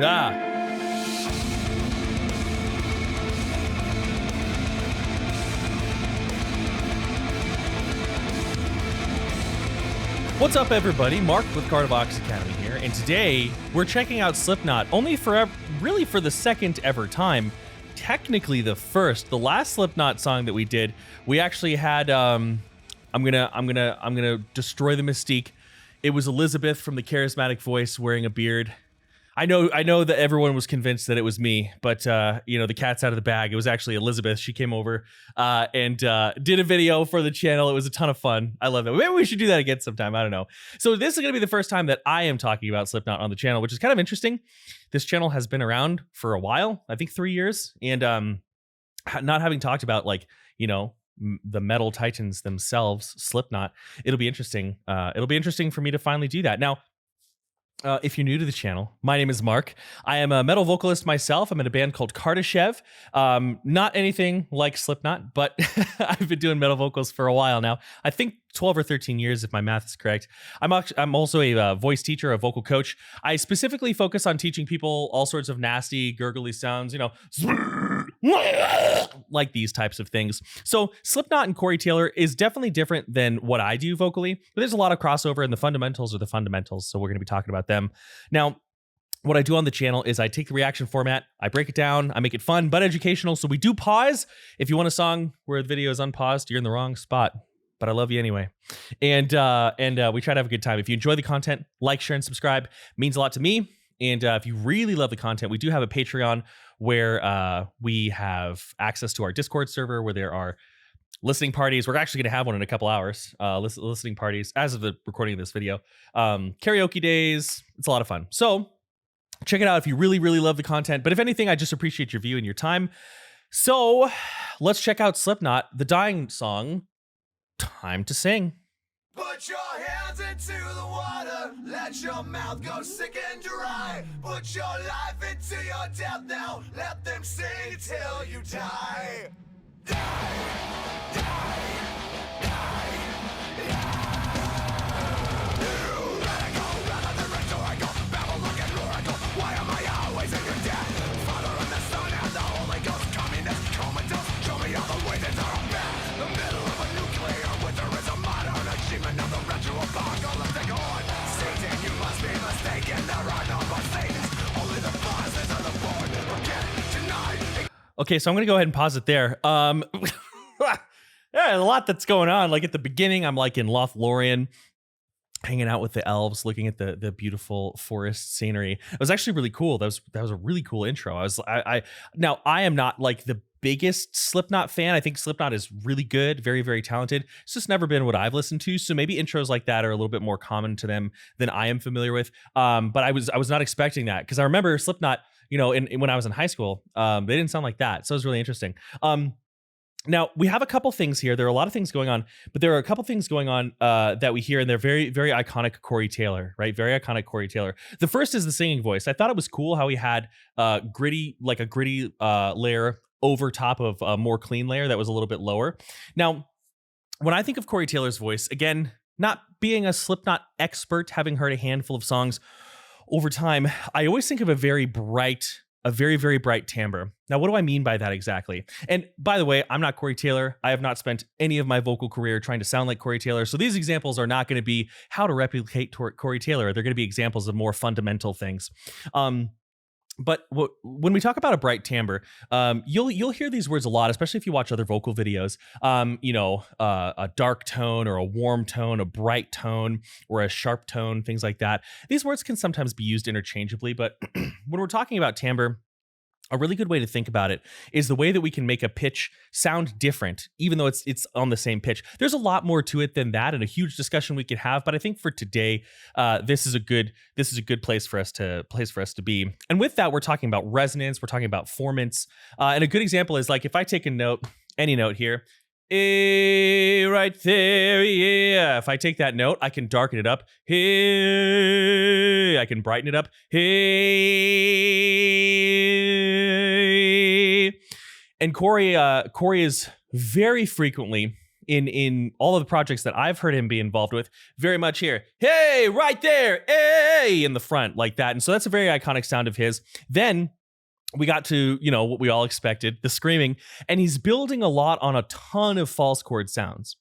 Ah. What's up, everybody? Mark with Cardivox Academy here, and today we're checking out Slipknot only for really for the second ever time. Technically the first. The last Slipknot song that we did, we actually had I'm gonna destroy the mystique. It was Elizabeth from the Charismatic Voice wearing a beard. I know that everyone was convinced that it was me, but you know, the cat's out of the bag. It was actually Elizabeth. She came over and did a video for the channel. It was a ton of fun. I love that. Maybe we should do that again sometime. I don't know. So this is going to be the first time that I am talking about Slipknot on the channel, which is kind of interesting. This channel has been around for a while, I think 3 years, and not having talked about, like, you know, the metal titans themselves, Slipknot, it'll be interesting. It'll be interesting for me to finally do that. Now, if you're new to the channel, my name is Mark. I am a metal vocalist myself. I'm in a band called Kardashev. Not anything like Slipknot, but I've been doing metal vocals for a while now. I think 12 or 13 years, if my math is correct. I'm also a voice teacher, a vocal coach. I specifically focus on teaching people all sorts of nasty, gurgly sounds, you know, like these types of things. So Slipknot and Corey Taylor is definitely different than what I do vocally, but there's a lot of crossover, and the fundamentals are the fundamentals. So we're going to be talking about them. Now, what I do on the channel is I take the reaction format, I break it down, I make it fun but educational. So we do pause. If you want a song where the video is unpaused, you're in the wrong spot. But I love you anyway. And we try to have a good time. If you enjoy the content, like, share, and subscribe. It means a lot to me. And if you really love the content, we do have a Patreon where we have access to our Discord server where there are listening parties. We're actually going to have one in a couple hours. Listening parties as of the recording of this video. Karaoke days. It's a lot of fun. So check it out if you really, really love the content. But if anything, I just appreciate your view and your time. So let's check out Slipknot, the Dying song. Time to sing. Put your hands into the water, let your mouth go sick and dry. Put your life into your death now, let them sing till you die. Die, die, die, die. You let it go rather than rhetorical, babble like an oracle. Why am I always in your debt? Father and the Son and the Holy Ghost, communist, comatose. Show me all the ways that are a mess. The middle of a nuclear winter is a modern achievement of the retroapocalyptic horde. Satan, you must be mistaken. There are no more Satans, only the bosses of the board. Forget tonight. Okay, so I'm gonna go ahead and pause it there. Yeah, a lot that's going on. Like at the beginning, I'm like in Lothlorien, hanging out with the elves, looking at the beautiful forest scenery. It was actually really cool. That was a really cool intro. Now I am not like the biggest Slipknot fan. I think Slipknot is really good, very, very talented. It's just never been what I've listened to. So maybe intros like that are a little bit more common to them than I am familiar with. But I was not expecting that, because I remember Slipknot, you know, when I was in high school, they didn't sound like that. So it was really interesting. Now, we have a couple things here. There are a lot of things going on, but there are a couple things going on that we hear, and they're very, very iconic Corey Taylor, right? Very iconic Corey Taylor. The first is the singing voice. I thought it was cool how he had gritty layer over top of a more clean layer that was a little bit lower. Now, when I think of Corey Taylor's voice, again, not being a Slipknot expert, having heard a handful of songs over time, I always think of a very, very bright timbre. Now, what do I mean by that exactly? And by the way, I'm not Corey Taylor. I have not spent any of my vocal career trying to sound like Corey Taylor. So these examples are not going to be how to replicate Corey Taylor. They're going to be examples of more fundamental things. But when we talk about a bright timbre, you'll hear these words a lot, especially if you watch other vocal videos. You know, a dark tone or a warm tone, a bright tone or a sharp tone, things like that. These words can sometimes be used interchangeably, but when we're talking about timbre, a really good way to think about it is the way that we can make a pitch sound different, even though it's on the same pitch. There's a lot more to it than that, and a huge discussion we could have. But I think for today, this is a good place for us to be. And with that, we're talking about resonance. We're talking about formants. And a good example is like if I take a note, any note here. Right there, yeah. If I take that note, I can darken it up. Hey, I can brighten it up. Hey. And Corey is very frequently in all of the projects that I've heard him be involved with, very much here, hey, right there, hey, in the front, like that. And so that's a very iconic sound of his. Then we got to, what we all expected, the screaming, and he's building a lot on a ton of false chord sounds.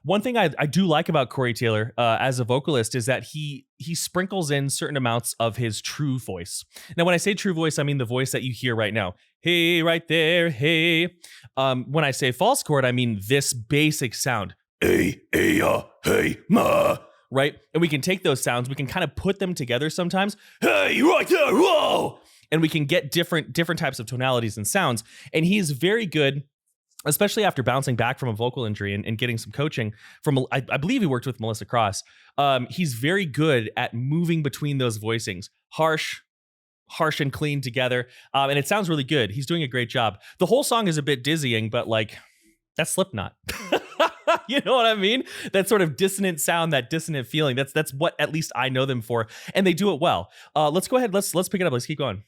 One thing I do like about Corey Taylor as a vocalist is that he sprinkles in certain amounts of his true voice. Now, when I say true voice, I mean the voice that you hear right now. Hey, right there, hey. When I say false chord, I mean this basic sound. Hey, hey, hey, ma. Right? And we can take those sounds, we can kind of put them together sometimes. Hey, right there, whoa. And we can get different types of tonalities and sounds. And he's very good, especially after bouncing back from a vocal injury and getting some coaching from, I believe he worked with Melissa Cross. He's very good at moving between those voicings, harsh and clean together. And it sounds really good. He's doing a great job. The whole song is a bit dizzying, but like, that's Slipknot. You know what I mean? That sort of dissonant sound, that dissonant feeling. That's what at least I know them for. And they do it well. Let's go ahead. Let's pick it up. Let's keep going.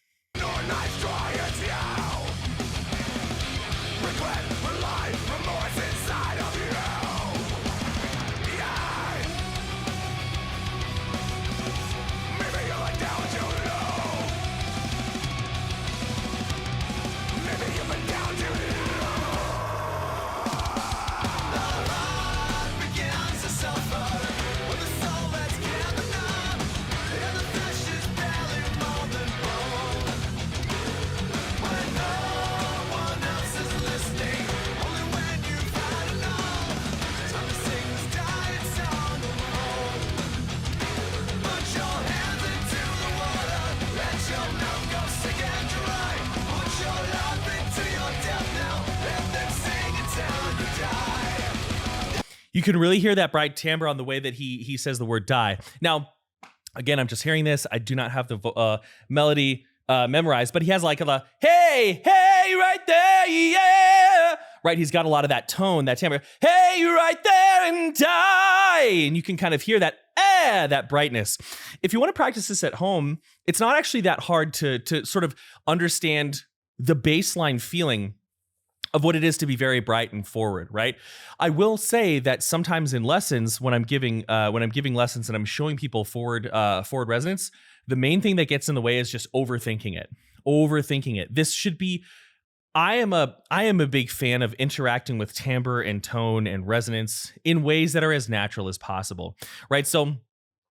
You can really hear that bright timbre on the way that he says the word die. Now, again, I'm just hearing this. I do not have the melody memorized, but he has like a hey, right there, yeah. Right, he's got a lot of that tone, that timbre. Hey, right there and die. And you can kind of hear that brightness. If you want to practice this at home, it's not actually that hard to sort of understand the baseline feeling of what it is to be very bright and forward, right? I will say that sometimes in lessons, when I'm giving lessons and I'm showing people forward resonance, the main thing that gets in the way is just overthinking it. This should be. I am a big fan of interacting with timbre and tone and resonance in ways that are as natural as possible, right? So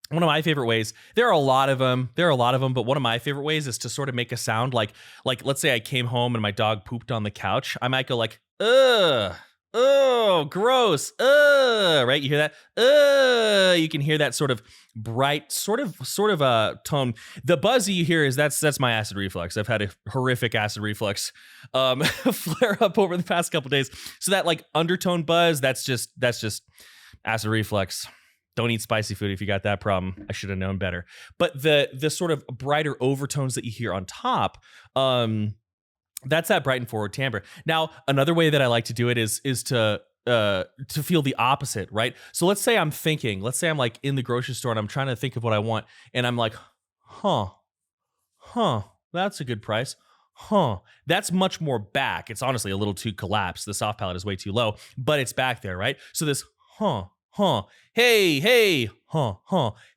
one of my favorite ways, there are a lot of them, but one of my favorite ways is to sort of make a sound like let's say I came home and my dog pooped on the couch. I might go like, ugh, oh, gross, right? You hear that? You can hear that sort of bright, sort of tone. The buzzy you hear is that's my acid reflux. I've had a horrific acid reflux flare up over the past couple days. So that like undertone buzz, that's just acid reflux. Don't eat spicy food if you got that problem. I should have known better. But the sort of brighter overtones that you hear on top, that's that bright and forward timbre. Now, another way that I like to do it is to feel the opposite, right? So let's say I'm like in the grocery store and I'm trying to think of what I want, and I'm like, huh, that's a good price. That's much more back. It's honestly a little too collapsed. The soft palate is way too low, but it's back there, right? So this hey, hey,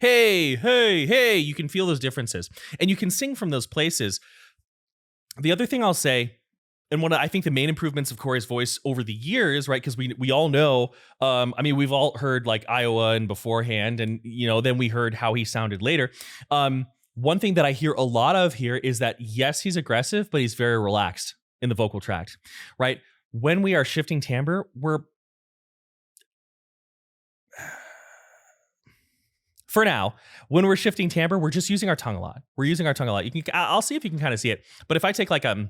hey, you can feel those differences and you can sing from those places. The other thing I'll say, and I think the main improvements of Corey's voice over the years, right? Because we all know, we've all heard like Iowa and beforehand, and then we heard how he sounded later. One thing that I hear a lot of here is that yes, he's aggressive, but he's very relaxed in the vocal tract, right? When we are shifting timbre, for now, when we're shifting timbre, we're just using our tongue a lot. I'll see if you can kind of see it. But if I take like a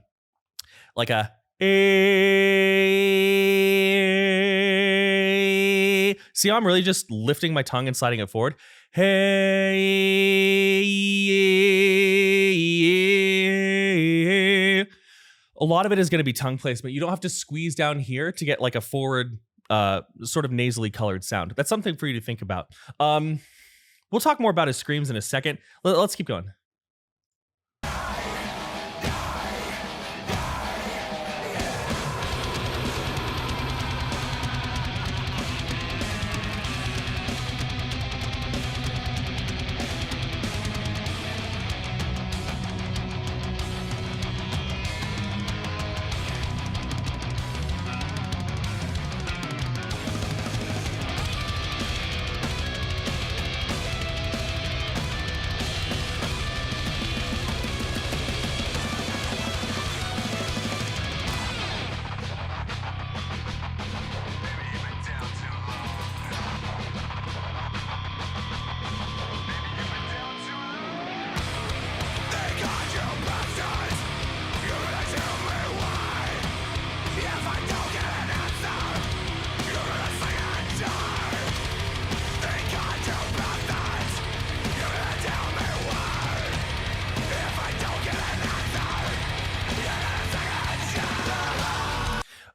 see how I'm really just lifting my tongue and sliding it forward. Hey, a lot of it is going to be tongue placement. You don't have to squeeze down here to get like a forward, sort of nasally colored sound. That's something for you to think about. We'll talk more about his screams in a second. Let's keep going.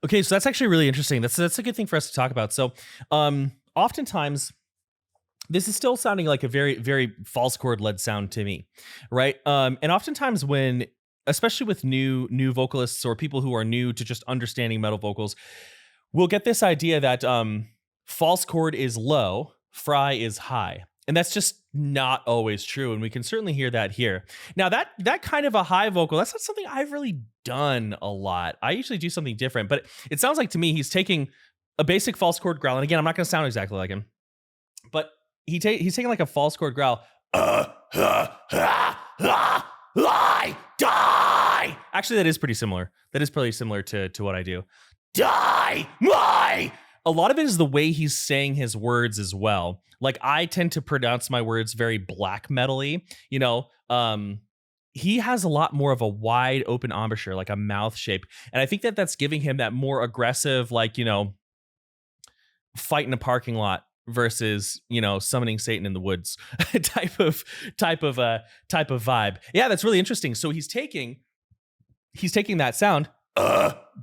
Okay, so that's actually really interesting. That's a good thing for us to talk about. So, oftentimes this is still sounding like a very, very false chord led sound to me, right? And oftentimes when, especially with new vocalists or people who are new to just understanding metal vocals, we'll get this idea that false chord is low, fry is high. And that's just not always true. And we can certainly hear that here. Now, that kind of a high vocal, that's not something I've really done a lot. I usually do something different, but it sounds like to me he's taking a basic false chord growl. And again, I'm not going to sound exactly like him, but he's taking like a false chord growl. I die. Actually, that is pretty similar. That is pretty similar to what I do. Die, my. A lot of it is the way he's saying his words as well. Like I tend to pronounce my words very black metal-y, you know. He has a lot more of a wide open embouchure, like a mouth shape. And I think that that's giving him that more aggressive, like, you know, fight in a parking lot versus, you know, summoning Satan in the woods type of vibe. Yeah, that's really interesting. So he's taking that sound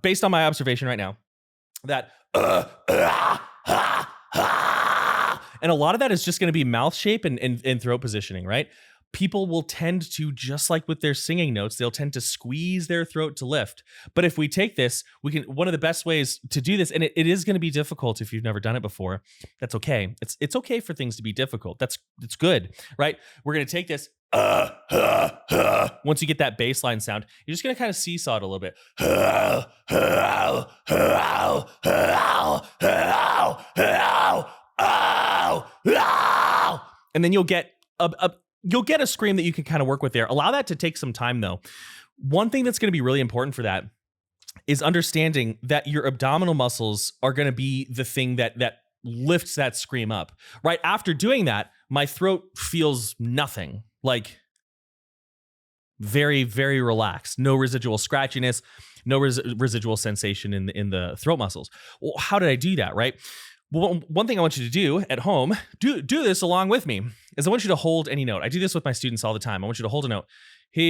based on my observation right now, that and a lot of that is just going to be mouth shape and throat positioning, right? People will tend to, just like with their singing notes, they'll tend to squeeze their throat to lift. But if we take this, one of the best ways to do this, and it is going to be difficult if you've never done it before. That's okay. It's okay for things to be difficult. That's good, right? We're going to take this. Once you get that bass line sound, you're just going to kind of seesaw it a little bit. And then you'll get a scream that you can kind of work with there. Allow that to take some time though. One thing that's going to be really important for that is understanding that your abdominal muscles are going to be the thing that lifts that scream up. Right after doing that, my throat feels nothing. Like very, very relaxed. No residual scratchiness, no residual sensation in the throat muscles. Well, how did I do that, right? Well, one thing I want you to do at home, do this along with me, is I want you to hold any note. I do this with my students all the time. I want you to hold a note. Hey,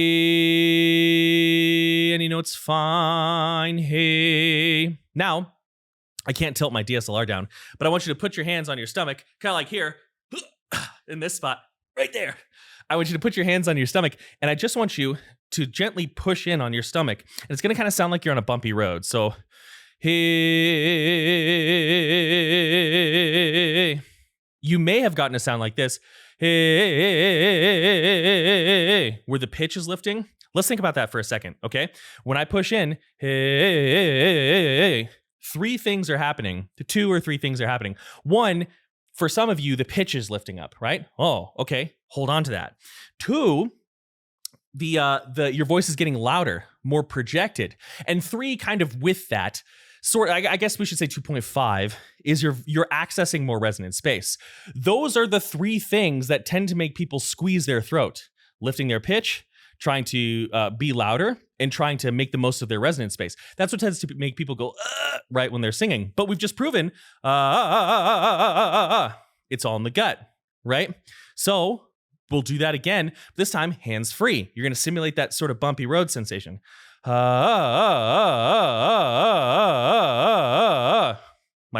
any note's fine. Hey. Now, I can't tilt my DSLR down, but I want you to put your hands on your stomach, kind of like here, in this spot, right there. I want you to put your hands on your stomach, and I just want you to gently push in on your stomach. And it's going to kind of sound like you're on a bumpy road. So, hey, you may have gotten a sound like this, hey, where the pitch is lifting. Let's think about that for a second, okay? When I push in, hey, three things are happening. Two or three things are happening. One, for some of you, the pitch is lifting up, right? Oh, okay. Hold on to that. Two, your voice is getting louder, more projected. And three, kind of with that, I guess we should say 2.5 is you're accessing more resonant space. Those are the three things that tend to make people squeeze their throat: lifting their pitch, trying to be louder, and trying to make the most of their resonant space. That's what tends to make people go right when they're singing. But we've just proven it's all in the gut, right? So we'll do that again. This time, hands free. You're going to simulate that sort of bumpy road sensation. My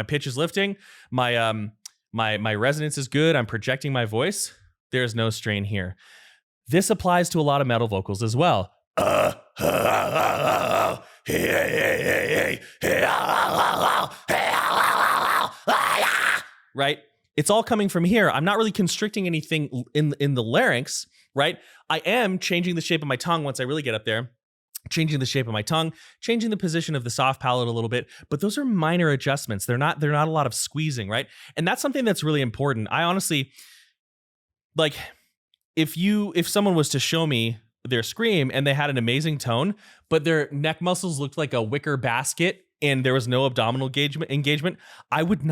pitch is lifting. My resonance is good. I'm projecting my voice. There's no strain here. This applies to a lot of metal vocals as well. Right? It's all coming from here. I'm not really constricting anything in the larynx, right? I am changing the shape of my tongue once I really get up there, changing the shape of my tongue, changing the position of the soft palate a little bit, but those are minor adjustments. They're not a lot of squeezing, right? And that's something that's really important. I honestly, like, if someone was to show me their scream and they had an amazing tone, but their neck muscles looked like a wicker basket and there was no abdominal engagement, I would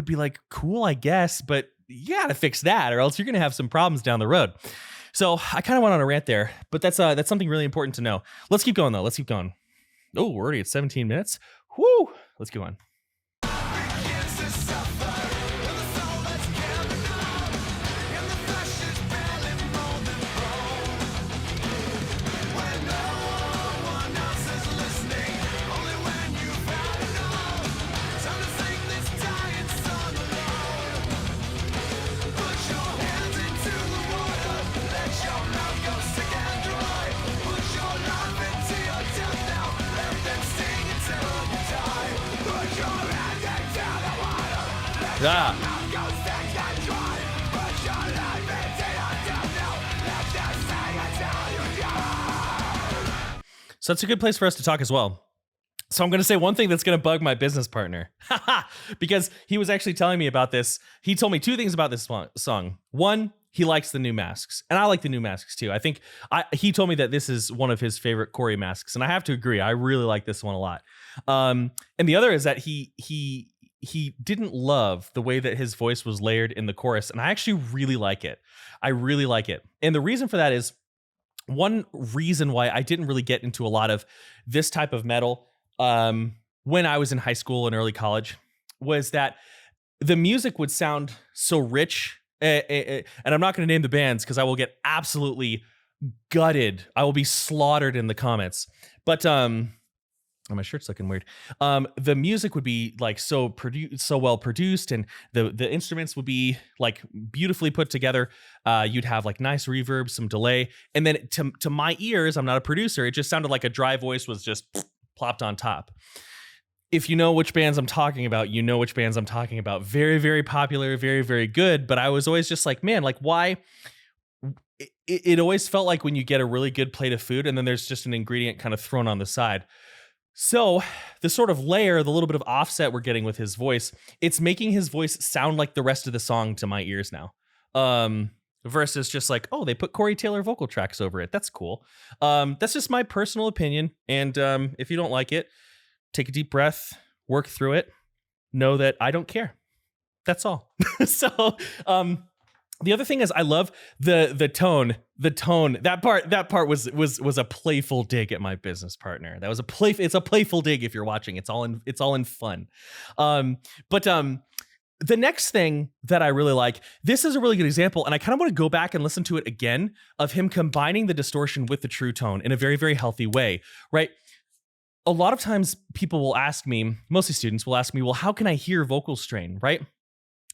be like, cool, I guess, but you gotta fix that or else you're gonna have some problems down the road. So I kind of went on a rant there, but that's something really important to know. Let's keep going though. Let's keep going. Oh, we're already at 17 minutes. Whoo! Let's go on. Ah. So that's a good place for us to talk as well. So I'm going to say one thing that's going to bug my business partner because he was actually telling me about this. He told me two things about this song. One, he likes the new masks, and I like the new masks too. I think he told me that this is one of his favorite Corey masks, and I have to agree. I really like this one a lot. And the other is that he didn't love the way that his voice was layered in the chorus, and I actually really like it. I really like it, and the reason for that is one reason why I didn't really get into a lot of this type of metal when I was in high school and early college was that the music would sound so rich. And I'm not going to name the bands because I will get absolutely gutted. I will be slaughtered in the comments. But oh, my shirt's looking weird. The music would be like so well produced, and the instruments would be like beautifully put together. You'd have like nice reverb, some delay, and then to my ears, I'm not a producer. It just sounded like a dry voice was just plopped on top. If you know which bands I'm talking about, you know which bands I'm talking about. Very, very popular, very, very good. But I was always just like, man, like why? It always felt like when you get a really good plate of food and then there's just an ingredient kind of thrown on the side. So the sort of layer, the little bit of offset we're getting with his voice, it's making his voice sound like the rest of the song to my ears now. Versus just like, oh, they put Corey Taylor vocal tracks over it. That's cool. That's just my personal opinion. And if you don't like it, take a deep breath, work through it, know that I don't care. That's all. So the other thing is I love the tone. That part was a playful dig at my business partner. That was it's a playful dig if you're watching. It's all in fun. But the next thing that I really like, this is a really good example, and I kind of want to go back and listen to it again of him combining the distortion with the true tone in a very, very healthy way, right? A lot of times people will ask me, mostly students will ask me, well, how can I hear vocal strain, right?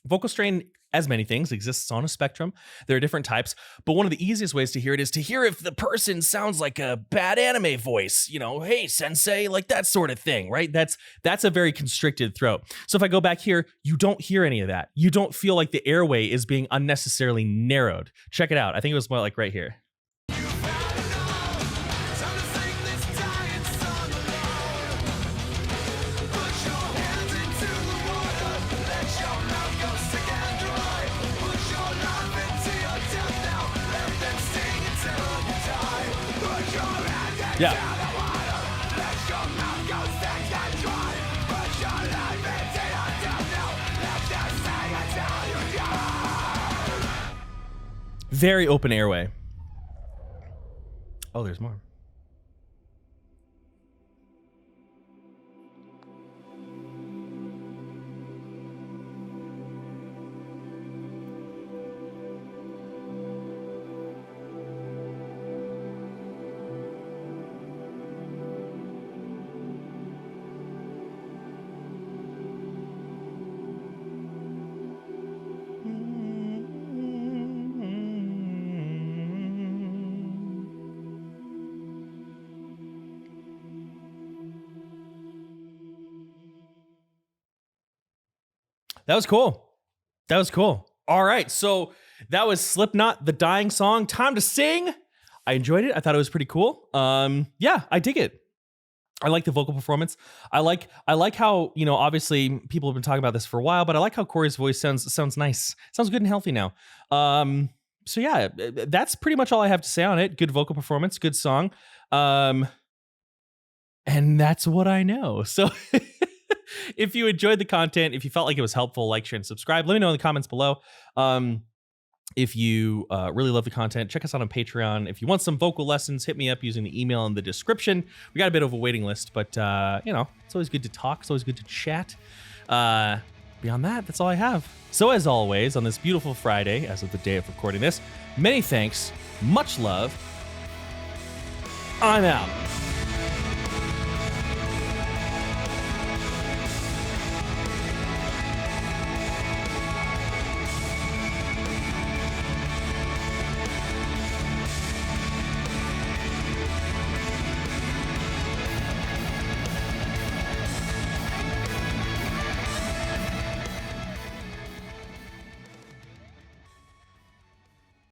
Vocal strain, as many things, exists on a spectrum. There are different types, but one of the easiest ways to hear it is to hear if the person sounds like a bad anime voice, you know, hey, sensei, like that sort of thing, right? That's a very constricted throat. So if I go back here, you don't hear any of that. You don't feel like the airway is being unnecessarily narrowed. Check it out. I think it was more like right here. Yeah. Very open airway. Oh, there's more. That was cool. That was cool. All right. So that was Slipknot, The Dying Song. Time to sing. I enjoyed it. I thought it was pretty cool. Yeah, I dig it. I like the vocal performance. I like how, you know, obviously people have been talking about this for a while, but I like how Corey's voice sounds nice. Sounds good and healthy now. So yeah, that's pretty much all I have to say on it. Good vocal performance, good song. And that's what I know. So if you enjoyed the content, if you felt like it was helpful, like, share, and subscribe. Let me know in the comments below. If you really love the content, check us out on Patreon. If you want some vocal lessons, hit me up using the email in the description. We got a bit of a waiting list, but you know, it's always good to talk. It's always good to chat. Beyond that, that's all I have. So as always, on this beautiful Friday, as of the day of recording this, many thanks, much love. I'm out.